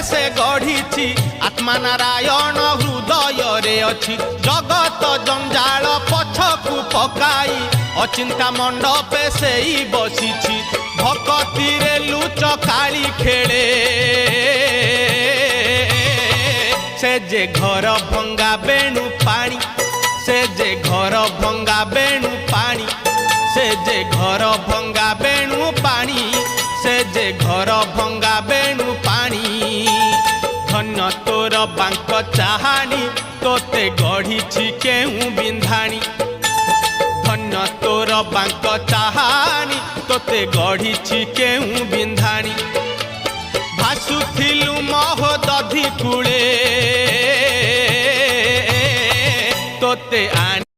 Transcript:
से गढ़ी आत्मा नारायण हृदय रे अच्छी जगत जंजाल पछकु पकाई अचिंता मंडपे से ही बसी भक्ति रे लुच काली खेले से जे घर भंगा बेणु पानी से जे घर भंगा बेणु पानी से जे घर भंगा बेणु पानी से जे घर भंगा बेणु पानी धन्य तोर बांक चाहानी तोते गढ़ी केहू बिंधाणी धन्य तोर बांक चाहानी तोते गढ़ी केहू बिंधाणी भासुथिलु महोदधि कूले तोते आनी।